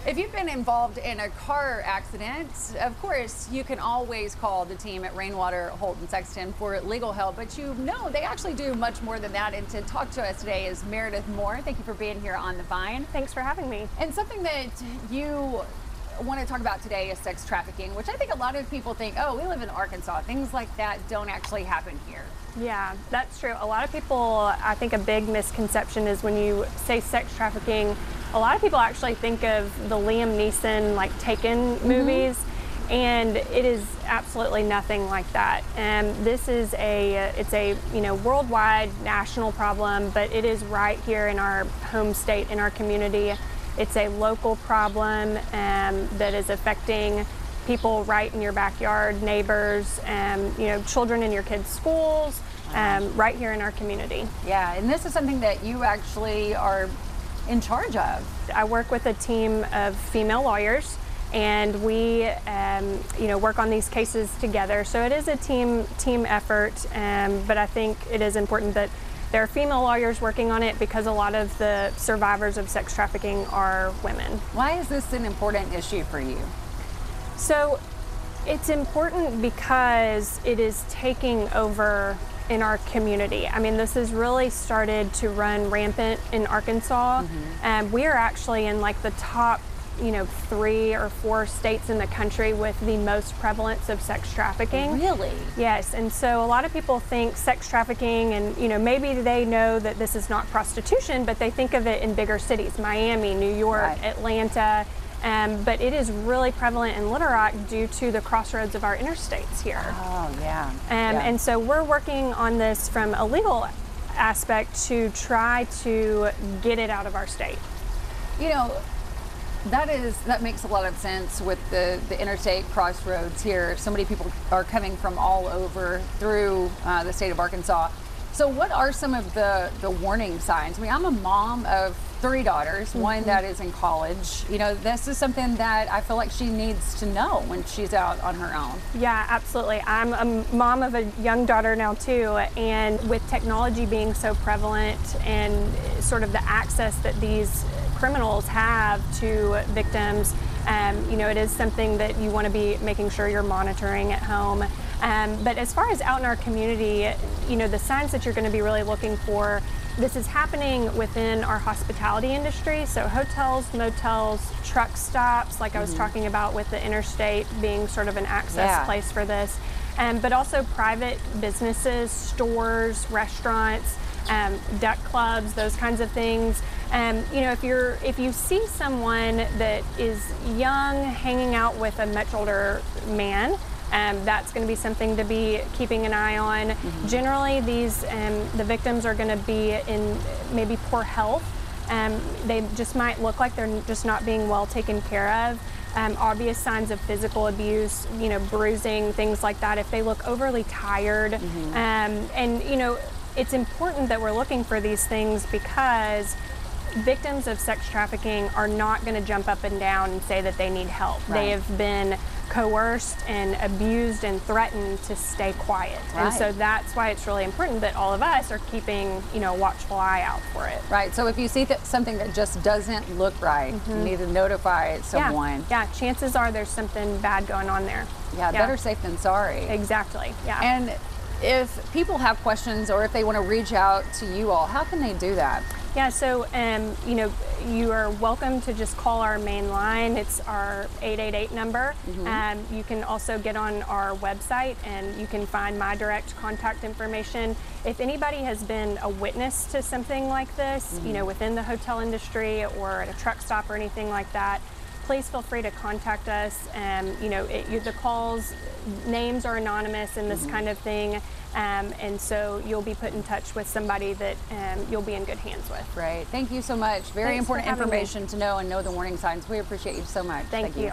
If you've been involved in a car accident, of course, you can always call the team at Rainwater, Holt, and Sexton for legal help. But you know, they actually do much more than that. And to talk to us today is Meredith Moore. Thank you for being here on The Vine. Thanks for having me. And something that you want to talk about today is sex trafficking, which I think a lot of people think, oh, we live in Arkansas. Things like that don't actually happen here. Yeah, that's true. A lot of people, I think a big misconception is when you say sex trafficking, a lot of people actually think of the Liam Neeson, like Taken movies, and it is absolutely nothing like that. This is it's a worldwide national problem, but it is right here in our home state, in our community. It's a local problem that is affecting people right in your backyard, neighbors, children in your kids' schools, right here in our community. Yeah, and this is something that you actually are in charge of. I work with a team of female lawyers, and we work on these cases together. So it is a team effort, but I think it is important that there are female lawyers working on it because a lot of the survivors of sex trafficking are women. Why is this an important issue for you? So it's important because it is taking over in our community. I mean, this has really started to run rampant in Arkansas. We are actually in like the top 3 or 4 states in the country with the most prevalence of sex trafficking. Really? Yes, and so a lot of people think sex trafficking and maybe they know that this is not prostitution, but they think of it in bigger cities, Miami, New York, Right. Atlanta, but it is really prevalent in Little Rock due to the crossroads of our interstates here. Oh, yeah. And so we're working on this from a legal aspect to try to get it out of our state. That makes a lot of sense with the interstate crossroads here. So many people are coming from all over through the state of Arkansas. So what are some of the warning signs? I mean, I'm a mom of 3 daughters, one that is in college. This is something that I feel like she needs to know when she's out on her own. Yeah, absolutely. I'm a mom of a young daughter now too, and with technology being so prevalent and sort of the access that these criminals have to victims, it is something that you want to be making sure you're monitoring at home. But as far as out in our community, the signs that you're going to be really looking for, this is happening within our hospitality industry. So hotels, motels, truck stops, like I was talking about with the interstate being sort of an access place for this. But also private businesses, stores, restaurants, duck clubs, those kinds of things. If you see someone that is young hanging out with a much older man, that's going to be something to be keeping an eye on. Generally, the victims are going to be in maybe poor health. They just might look like they're just not being well taken care of. Obvious signs of physical abuse, bruising, things like that. If they look overly tired, it's important that we're looking for these things because victims of sex trafficking are not going to jump up and down and say that they need help. Right. They have been coerced and abused and threatened to stay quiet. Right. And so that's why it's really important that all of us are keeping, a watchful eye out for it. Right. So if you see something that just doesn't look right, you need to notify someone. Yeah, chances are there's something bad going on there. Yeah, better safe than sorry. Exactly. Yeah. And if people have questions or if they want to reach out to you all, how can they do that? Yeah, so you are welcome to just call our main line. It's our 888 number. You can also get on our website and you can find my direct contact information. If anybody has been a witness to something like this, within the hotel industry or at a truck stop or anything like that, please feel free to contact us. The calls, names are anonymous and this kind of thing. And so you'll be put in touch with somebody that you'll be in good hands with. Great. Thank you so much. Very Thanks important for having information to know and know the warning signs. We appreciate you so much. Thank you.